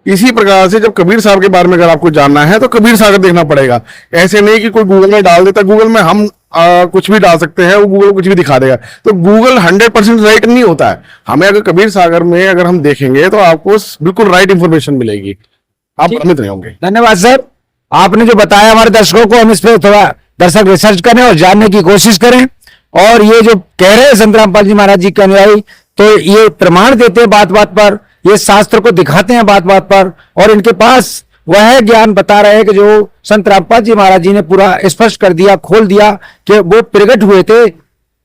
इसी प्रकार से जब कबीर साहब के बारे में अगर आपको जानना है तो कबीर सागर देखना पड़ेगा। ऐसे नहीं कि कोई गूगल में डाल देता, गूगल में हम कुछ भी डाल सकते हैं, वो गूगल कुछ भी दिखा देगा, तो गूगल 100% राइट नहीं होता है। हमें अगर कबीर सागर में अगर हम देखेंगे तो आपको बिल्कुल राइट इंफॉर्मेशन मिलेगी, आप भ्रमित नहीं होंगे। धन्यवाद सर, आपने जो बताया हमारे दर्शकों को, हम इस पर थोड़ा दर्शक रिसर्च करें और जानने की कोशिश करें। और ये जो कह रहे हैं संत रामपाल जी महाराज जी के अनुयायी, तो ये प्रमाण देते हैं बात बात पर, ये शास्त्र को दिखाते हैं बात बात पर, और इनके पास वह ज्ञान बता रहे हैं कि जो संत रामपाल जी महाराज जी ने पूरा स्पष्ट कर दिया, खोल दिया कि वो प्रकट हुए थे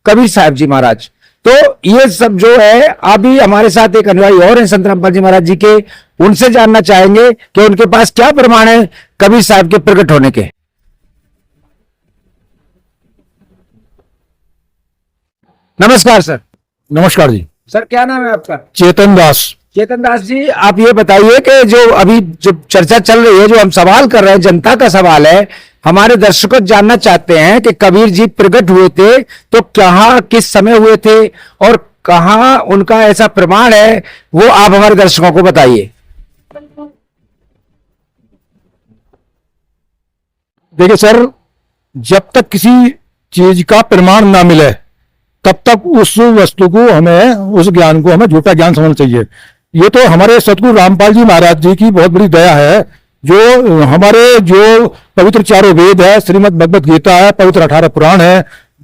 कबीर साहब जी महाराज। तो ये सब जो है, अभी हमारे साथ एक अनुयायी और हैं संत रामपाल जी महाराज जी के, उनसे जानना चाहेंगे कि उनके पास क्या प्रमाण है कबीर साहब के प्रकट होने के। नमस्कार सर। नमस्कार जी। सर क्या नाम है आपका? चेतन दास। चेतन दास जी, आप ये बताइए कि जो अभी जो चर्चा चल रही है, जो हम सवाल कर रहे हैं, जनता का सवाल है, हमारे दर्शकों जानना चाहते हैं कि कबीर जी प्रकट हुए थे तो कहां, किस समय हुए थे और कहां उनका ऐसा प्रमाण है, वो आप हमारे दर्शकों को बताइए। देखिए सर, जब तक किसी चीज का प्रमाण ना मिले तब तक उस वस्तु को हमें, उस ज्ञान को हमें झूठा ज्ञान समझना चाहिए। ये तो हमारे सतगुरु रामपाल जी महाराज जी की बहुत बड़ी दया है, जो हमारे जो पवित्र चारों वेद है, श्रीमद् भगवत गीता है, पवित्र 18 पुराण है,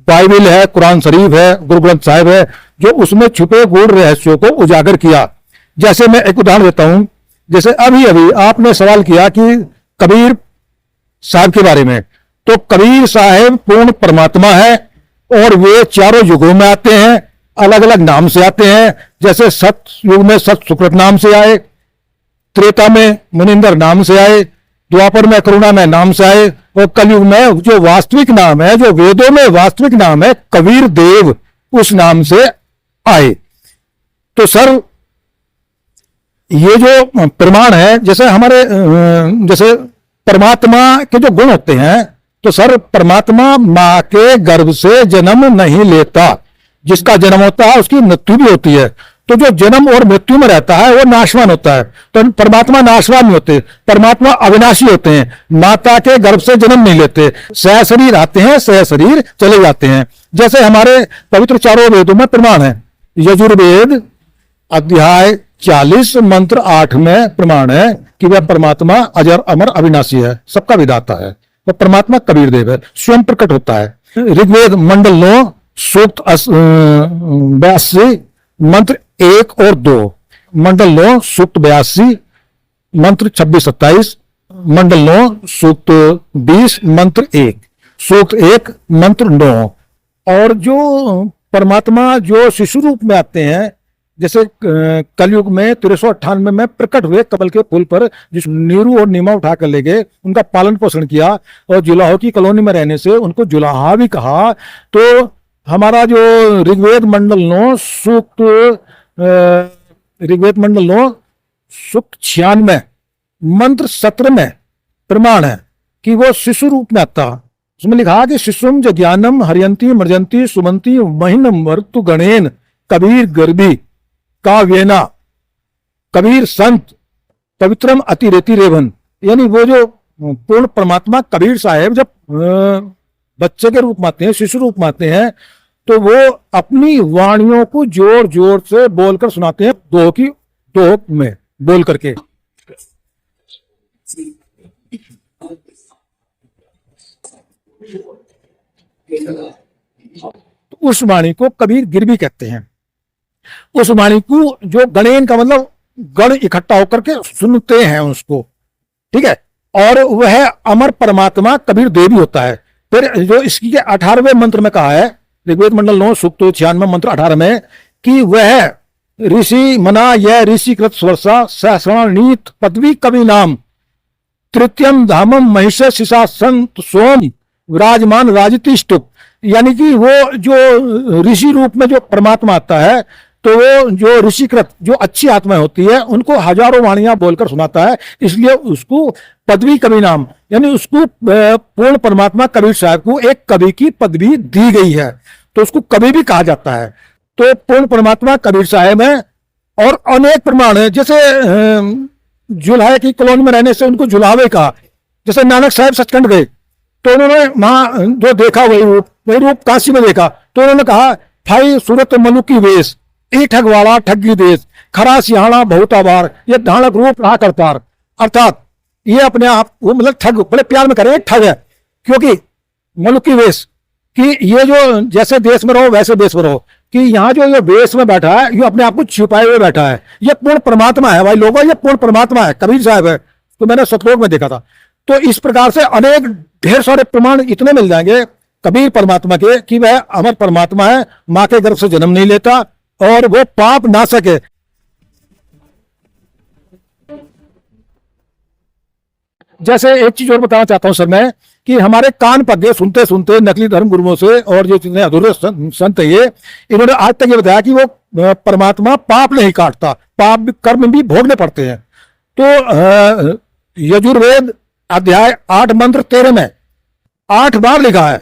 बाइबल है, कुरान शरीफ है, गुरु ग्रंथ साहिब है, जो उसमें छुपे गूढ़ रहस्यों को उजागर किया। जैसे मैं एक उदाहरण देता हूं, जैसे अभी अभी आपने सवाल किया कि कबीर साहब के बारे में, तो कबीर साहब पूर्ण परमात्मा है और वे चारों युगों में आते हैं, अलग अलग नाम से आते हैं। जैसे सत युग में सत सुकृत नाम से आए, त्रेता में मुनिंदर नाम से आए, द्वापर में करुणा में नाम से आए, और कलयुग में जो वास्तविक नाम है, जो वेदों में वास्तविक नाम है, कबीर देव, उस नाम से आए। तो सर ये जो प्रमाण है, जैसे हमारे जैसे परमात्मा के जो गुण होते हैं, तो सर परमात्मा मां के गर्भ से जन्म नहीं लेता। जिसका जन्म होता है उसकी मृत्यु भी होती है। तो जो जन्म और मृत्यु में रहता है वो नाशवान होता है। तो परमात्मा नाशवान नहीं होते, परमात्मा अविनाशी होते हैं। माता के गर्भ से जन्म नहीं लेते, सह शरीर आते हैं, सह शरीर चले जाते हैं। जैसे हमारे पवित्र चारों वेदों में प्रमाण है। यजुर्वेद अध्याय 40 मंत्र 8 में प्रमाण है कि वह परमात्मा अजर अमर अविनाशी है, सबका विधाता है। तो परमात्मा कबीर देव है, स्वयं प्रकट होता है। ऋग्वेद मंडल 9 सूक्त 82 मंत्र 1 और 2, मंडल 9 सूक्त 82 मंत्र 26-27, मंडल 9 सूक्त 20 मंत्र 1, सूक्त 1 मंत्र 9। और जो परमात्मा जो शिशु रूप में आते हैं, जैसे कलयुग में 1398 में प्रकट हुए कमल के फूल पर, जिस नीरू और नीमा उठा कर ले गए, उनका पालन पोषण किया और जुलाहों की कॉलोनी में रहने से उनको जुलाहा भी कहा। तो हमारा जो ऋग्वेद मंडल 9 सूक्त ऋग्वेद मंडल 9 सूक्त 96 मंत्र 17 में प्रमाण है कि वो शिशु रूप में आता। उसमें लिखा कि शिशुम ज्ञानम हरियंती मर्जंती सुमंती महिनम मृत्यु गणेन कबीर गर्भी काव्यना, कबीर संत पवित्रम अतिरेति रेवन। यानी वो जो पूर्ण परमात्मा कबीर साहब जब बच्चे के रूप में आते हैं, शिशु रूप में आते हैं, तो वो अपनी वाणियों को जोर जोर से बोलकर सुनाते हैं, दो में बोल करके। तो उस वाणी को कबीर गिरवी कहते हैं। उस वाणी को जो गणेन का मतलब गण इकट्ठा होकर के सुनते हैं उसको, ठीक है। और वह अमर परमात्मा कबीर देवी होता है। फिर जो इसकी 18वें मंत्र में कहा है, ऋग्वेद मंडल 9 सूक्त 96 मंत्र 18 में, कि वह ऋषि मना यह ऋषि कृत स्वर्षा सहस्राणीत पदवी कवि नाम तृतीयम धामम महिष शिशा संत सोम विराजमान राजतिष्ठुप। यानी कि वो जो ऋषि रूप में जो परमात्मा आता है, तो वो जो ऋषिकृत जो अच्छी आत्माएं होती है, उनको हजारों वाणियां बोलकर सुनाता है। इसलिए उसको पदवी कवि नाम, यानी उसको पूर्ण परमात्मा कबीर साहब को एक कवि की पदवी दी गई है, तो उसको कवि भी कहा जाता है। तो पूर्ण परमात्मा कबीर साहब है। और अनेक प्रमाण है, जैसे जुल्हा की कॉलोनी में रहने से उनको जुलावे कहा। जैसे नानक साहब सचखंड गए तो उन्होंने वहां जो देखा वही रूप काशी में देखा, तो उन्होंने कहा भाई सूरत मनु की वेश, ई ठगवाड़ा ठगी देश, खरा सिहाना बहुत आभार, ये ढाणक रूप रहा करतार। अर्थात ये अपने आप वो मतलब ठग, बड़े प्यार में करें ठग है, क्योंकि मनु की वेश कि ये जो जैसे देश में रहो वैसे देश में रहो, कि यहाँ जो ये वेश में बैठा है ये अपने आप को छिपाए हुए बैठा है, ये पूर्ण परमात्मा है भाई लोगों, ये पूर्ण परमात्मा है, कबीर साहब है। तो मैंने सतलोक में देखा था। तो इस प्रकार से अनेक ढेर सारे प्रमाण इतने मिल जाएंगे कबीर परमात्मा के कि वह अमर परमात्मा है, मां के गर्भ से जन्म नहीं लेता और वो पाप नाशक है। जैसे एक चीज और बताना चाहता हूं सर मैं, कि हमारे कान पक गए सुनते सुनते नकली धर्म गुरुओं से, और जो जितने अधूरे संत है ये, इन्होंने आज तक ये बताया कि वो परमात्मा पाप नहीं काटता, पाप कर्म भी भोगने पड़ते हैं। तो यजुर्वेद अध्याय 8 मंत्र 13 में 8 बार लिखा है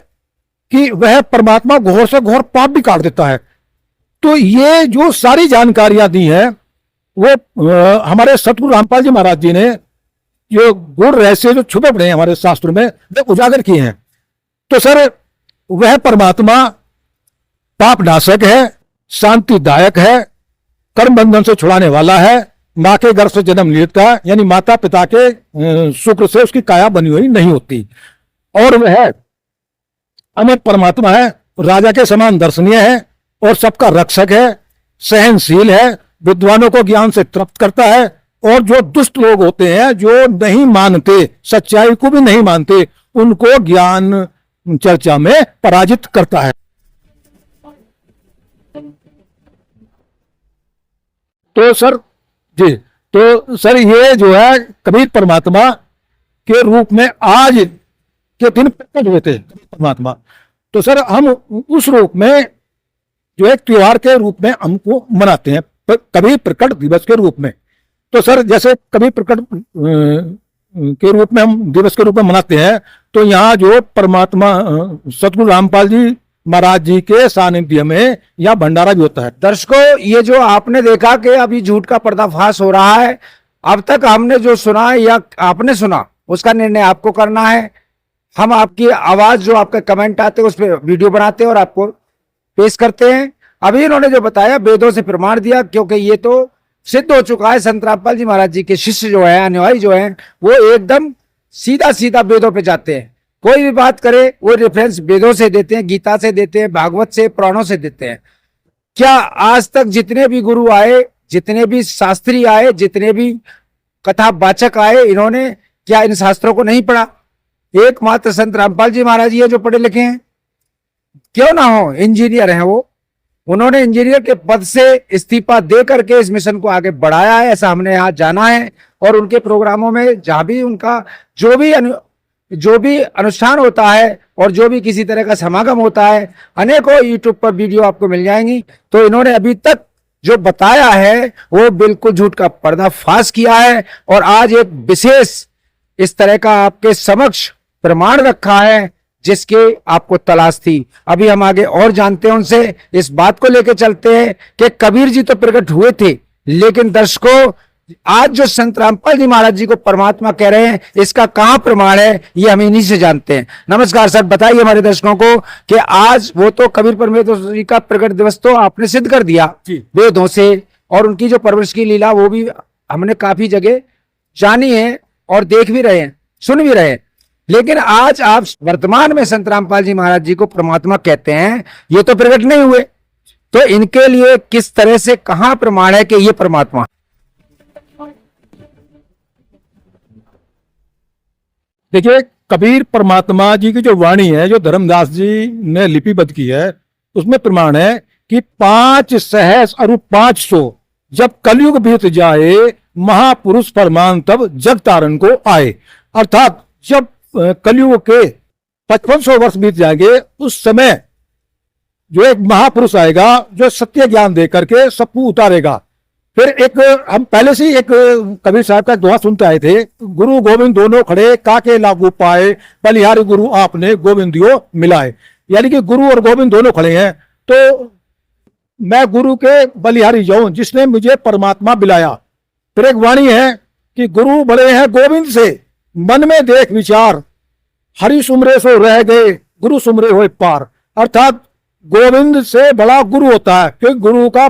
कि वह परमात्मा घोर से घोर पाप भी काट देता है। तो ये जो सारी जानकारियां दी हैं वो हमारे सतगुरु रामपाल जी महाराज जी ने जो गुण रहस्य जो छुपे पड़े हैं हमारे शास्त्रों में वे उजागर किए हैं। तो सर वह परमात्मा पाप नाशक है, शांतिदायक है, कर्म बंधन से छुड़ाने वाला है, मां के गर्भ से जन्म लेता है, यानी माता पिता के शुक्र से उसकी काया बनी हुई नहीं होती, और वह अमर परमात्मा है, राजा के समान दर्शनीय है और सबका रक्षक है, सहनशील है, विद्वानों को ज्ञान से तृप्त करता है, और जो दुष्ट लोग होते हैं जो नहीं मानते, सच्चाई को भी नहीं मानते, उनको ज्ञान चर्चा में पराजित करता है। तो सर जी, तो सर ये जो है कबीर परमात्मा के रूप में आज के दिन प्रकट हुए थे परमात्मा। तो सर हम उस रूप में जो एक त्योहार के रूप में हमको मनाते हैं, कबीर प्रकट दिवस के रूप में। तो सर जैसे कबीर प्रकट के रूप में हम दिवस के रूप में मनाते हैं, तो यहाँ जो परमात्मा सतगुरु रामपाल जी महाराज जी के सानिध्य में यह भंडारा भी होता है। दर्शकों, ये जो आपने देखा कि अभी झूठ का पर्दाफाश हो रहा है, अब तक हमने जो सुना है या आपने सुना उसका निर्णय आपको करना है। हम आपकी आवाज जो आपके कमेंट आते हैं उस पर वीडियो बनाते हैं और आपको पेश करते हैं। अभी इन्होंने जो बताया वेदों से प्रमाण दिया, क्योंकि ये तो सिद्ध हो चुका है। संत रामपाल जी महाराज जी के शिष्य जो है, अनुयायी जो है, वो एकदम सीधा सीधा वेदों पे जाते हैं। कोई भी बात करे वो रेफरेंस वेदों से देते हैं, गीता से देते हैं, भागवत से, पुराणों से देते हैं। क्या आज तक जितने भी गुरु आए, जितने भी शास्त्री आए, जितने भी कथावाचक आए, इन्होंने क्या इन शास्त्रों को नहीं पढ़ा? एकमात्र संत रामपाल जी महाराज जी है जो पढ़े लिखे हैं। क्यों ना हो, इंजीनियर हैं वो, उन्होंने इंजीनियर के पद से इस्तीफा दे करके इस मिशन को आगे बढ़ाया है। ऐसा हमने यहाँ जाना है, और उनके प्रोग्रामों में जहां भी उनका जो भी अनुष्ठान होता है और जो भी किसी तरह का समागम होता है, अनेकों यूट्यूब पर वीडियो आपको मिल जाएंगी। तो इन्होंने अभी तक जो बताया है वो बिल्कुल झूठ का पर्दाफाश किया है, और आज एक विशेष इस तरह का आपके समक्ष प्रमाण रखा है जिसके आपको तलाश थी। अभी हम आगे और जानते हैं उनसे, इस बात को लेकर चलते हैं कि कबीर जी तो प्रकट हुए थे, लेकिन दर्शकों आज जो संत रामपाल जी महाराज जी को परमात्मा कह रहे हैं, इसका कहां प्रमाण है, ये हम इन्हीं से जानते हैं। नमस्कार सर, बताइए हमारे दर्शकों को कि आज वो तो कबीर परमेश्वर जी का प्रकट दिवस तो आपने सिद्ध कर दिया वेदों से, और उनकी जो परवरिश की लीला वो भी हमने काफी जगह जानी है और देख भी रहे हैं, सुन भी रहे हैं। लेकिन आज आप वर्तमान में संत रामपाल जी महाराज जी को परमात्मा कहते हैं, ये तो प्रकट नहीं हुए, तो इनके लिए किस तरह से कहां प्रमाण है कि ये परमात्मा? देखिए, कबीर परमात्मा जी की जो वाणी है, जो धर्मदास जी ने लिपिबद्ध की है, उसमें प्रमाण है कि 5 सहस अरु 500 जब कलयुग बीत जाए, महापुरुष फरमान तब जग तारण को आए। अर्थात जब कलयुग के 5500 वर्ष बीत जाएंगे, उस समय जो एक महापुरुष आएगा जो सत्य ज्ञान दे करके सबको उतारेगा। फिर एक हम पहले से ही एक कबीर साहब का दोहा सुनते आए थे, गुरु गोविंद दोनों खड़े काके लागू पाए, बलिहारी गुरु आपने गोविंदियो मिलाए। यानी कि गुरु और गोविंद दोनों खड़े हैं, तो मैं गुरु के बलिहारी जाऊं जिसने मुझे परमात्मा बिलाया। फिर एक वाणी है कि गुरु बड़े हैं गोविंद से, मन में देख विचार, हरि सुमरे सो रह गए, गुरु सुमरे होए पार। अर्थात गोविंद से बड़ा गुरु होता है, क्योंकि गुरु का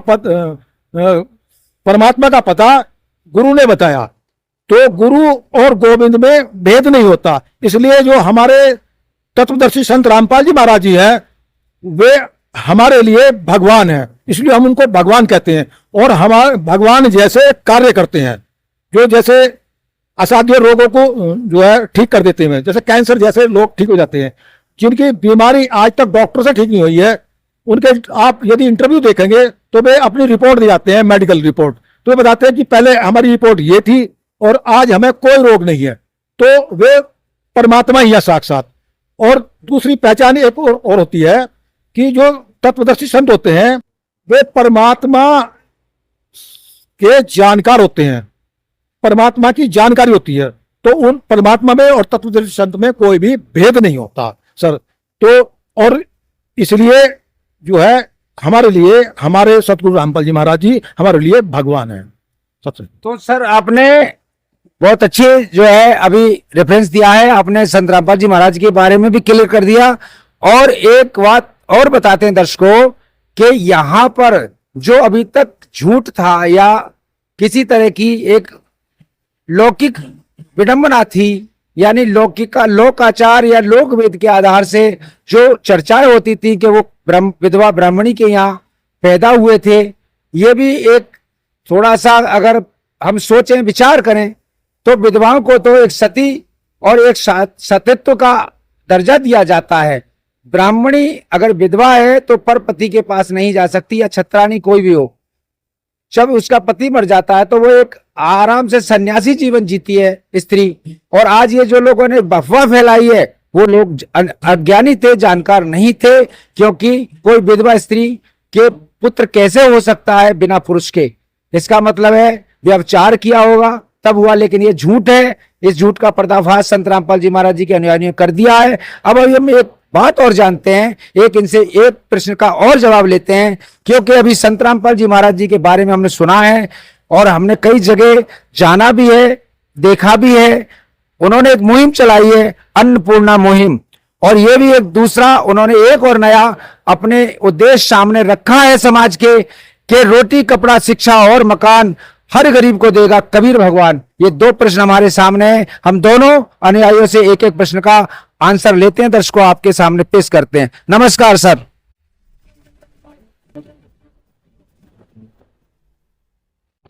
परमात्मा का पता गुरु ने बताया। तो गुरु और गोविंद में भेद नहीं होता। इसलिए जो हमारे तत्वदर्शी संत रामपाल जी महाराज जी हैं, वे हमारे लिए भगवान हैं, इसलिए हम उनको भगवान कहते हैं। और हमारे भगवान जैसे कार्य करते हैं, जो जैसे असाध्य रोगों को जो है ठीक कर देते हैं, जैसे कैंसर जैसे लोग ठीक हो जाते हैं, जिनकी बीमारी आज तक डॉक्टर से ठीक नहीं हुई है, उनके आप यदि इंटरव्यू देखेंगे तो वे अपनी रिपोर्ट दे जाते हैं, मेडिकल रिपोर्ट, तो वे बताते हैं कि पहले हमारी रिपोर्ट ये थी और आज हमें कोई रोग नहीं है। तो वे परमात्मा ही है साक्षात। और दूसरी पहचान एक और होती है कि जो तत्वदर्शी संत होते हैं वे परमात्मा के जानकार होते हैं, परमात्मा की जानकारी होती है। तो उन परमात्मा में और तत्वदर्शी संत में कोई भी भेद नहीं होता सर। तो और इसलिए जो है हमारे लिए, हमारे सतगुरु रामपाल जी महाराज जी हमारे लिए भगवान है सबसे। तो सर आपने बहुत अच्छे जो है अभी रेफरेंस दिया है, आपने संत रामपाल जी महाराज के बारे में भी क्लियर कर दिया। और एक बात और बताते हैं दर्शकों कि यहाँ पर जो अभी तक झूठ था या किसी तरह की एक लौकिक विडंबना थी, यानी लौकिक का लोकाचार या लोकवेद के आधार से जो चर्चाएं होती थी कि वो विधवा ब्राह्मणी के यहाँ पैदा हुए थे, ये भी एक थोड़ा सा अगर हम सोचें विचार करें तो विधवाओं को तो एक सती और एक सतीत्व का दर्जा दिया जाता है। ब्राह्मणी अगर विधवा है तो परपति के पास नहीं जा सकती, या छत्रानी कोई भी हो, जब उसका पति मर जाता है तो वो एक आराम से सन्यासी जीवन जीती है स्त्री। और आज ये जो लोगों ने अफवाह फैलाई है वो लोग अज्ञानी थे, जानकार नहीं थे, क्योंकि कोई विधवा स्त्री के पुत्र कैसे हो सकता है बिना पुरुष के। इसका मतलब है व्यभिचार किया होगा तब हुआ, लेकिन ये झूठ है। इस झूठ का पर्दाफाश संत रामपाल जी महाराज जी के अनुयायियों ने कर दिया है। अब हम एक बात और जानते हैं, एक इनसे एक प्रश्न का और जवाब लेते हैं, क्योंकि अभी संत रामपाल जी महाराज जी के बारे में हमने सुना है और हमने कई जगह जाना भी है, देखा भी है। उन्होंने एक मुहिम चलाई है, अन्नपूर्णा मुहिम, और ये भी एक दूसरा उन्होंने एक और नया अपने उद्देश्य सामने रखा है समाज के रोटी कपड़ा शिक्षा और मकान हर गरीब को देगा कबीर भगवान। ये दो प्रश्न हमारे सामने हैं, हम दोनों अनुयायियों से एक एक प्रश्न का आंसर लेते हैं, दर्शकों आपके सामने पेश करते हैं। नमस्कार सर।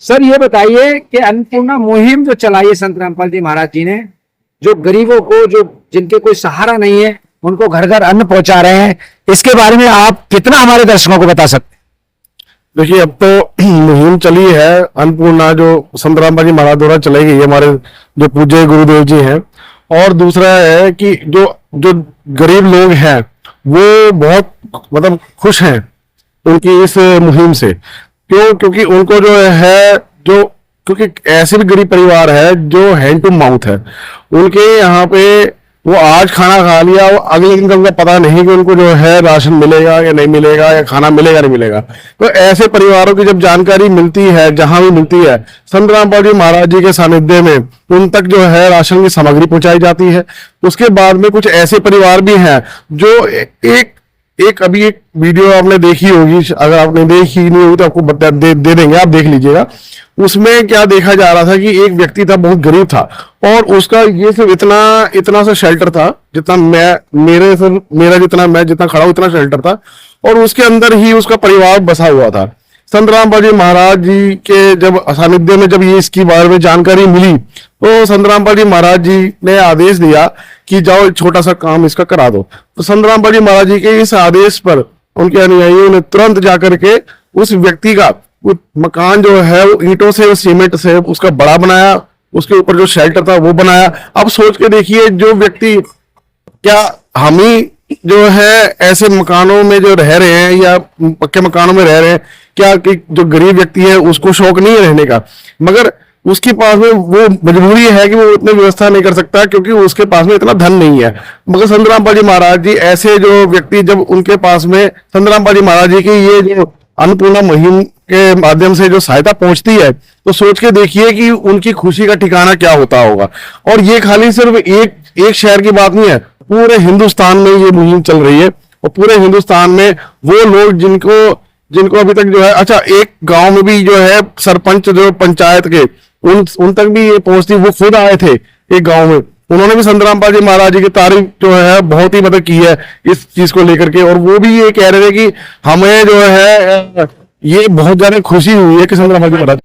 सर ये बताइए कि अन्नपूर्णा मुहिम जो चलाई है संत रामपाल जी महाराज जी ने, जो गरीबों को, जो जिनके कोई सहारा नहीं है, उनको घर घर अन्न पहुंचा रहे हैं, इसके बारे में आप कितना हमारे दर्शकों को बता सकते हैं? देखिए, अब तो मुहिम चली है अन्नपूर्णा जो संत रामपाल जी महाराज द्वारा चलाई गई है, हमारे जो पूज्य गुरुदेव जी हैं। और दूसरा है कि जो गरीब लोग हैं वो बहुत मतलब खुश हैं उनकी इस मुहिम से। क्योंकि उनको जो है क्योंकि ऐसे भी गरीब परिवार है जो हैंड टू माउथ है, उनके यहाँ पे वो आज खाना खा लिया, वो अगले दिन का उनका पता नहीं कि उनको जो है राशन मिलेगा या नहीं मिलेगा, या खाना मिलेगा नहीं मिलेगा। तो ऐसे परिवारों की जब जानकारी मिलती है, जहां भी मिलती है, संत रामपाल जी महाराज जी के सानिध्य में उन तक जो है राशन की सामग्री पहुंचाई जाती है। उसके बाद में कुछ ऐसे परिवार भी हैं जो अभी एक वीडियो आपने देखी होगी, अगर आपने देखी नहीं होगी तो आपको दे देंगे, आप देख लीजिएगा। उसमें क्या देखा जा रहा था कि एक व्यक्ति था, बहुत गरीब था, और उसका ये सिर्फ इतना सा शेल्टर था जितना मैं जितना खड़ा हूं इतना शेल्टर था, और उसके अंदर ही उसका परिवार बसा हुआ था। संत रामपाल जी महाराज जी के जब सानिध्य में जब ये इसकी बारे में जानकारी मिली तो संत रामपाल जी महाराज जी ने आदेश दिया कि जाओ छोटा सा काम इसका करा दो। तो संत रामपाल जी महाराज जी के इस आदेश पर उनके अनुयायियों ने तुरंत जाकर के उस व्यक्ति का मकान जो है वो ईंटों से, सीमेंट से उसका बड़ा बनाया, उसके ऊपर जो शेल्टर था वो बनाया। अब सोच के देखिए, जो व्यक्ति, क्या हम ही जो है ऐसे मकानों में जो रह रहे हैं या पक्के मकानों में रह रहे हैं, क्या कि जो गरीब व्यक्ति है उसको शौक नहीं है रहने का, मगर उसके पास में वो मजबूरी है कि वो इतनी व्यवस्था नहीं कर सकता क्योंकि उसके पास में इतना धन नहीं है। मगर संत रामपाल जी महाराज जी ऐसे जो व्यक्ति, जब उनके पास में संत रामपाल जी महाराज जी की ये जो अन्नपूर्णा मुहिम के माध्यम से जो सहायता पहुंचती है, तो सोच के देखिए कि उनकी खुशी का ठिकाना क्या होता होगा। और ये खाली सिर्फ एक शहर की बात नहीं है, पूरे हिंदुस्तान में ये मुहिम चल रही है। और पूरे हिंदुस्तान में वो लोग जिनको अभी तक जो है, अच्छा एक गांव में भी जो है सरपंच जो पंचायत के उन तक भी ये पहुंचती, वो खुद आए थे एक गांव में, उन्होंने भी संत रामपाल जी महाराज जी की तारीफ जो है बहुत ही मतलब की है इस चीज को लेकर के। और वो भी ये कह रहे थे कि हमें जो है ये बहुत ज्यादा खुशी हुई है कि संत रामपाल जी महाराज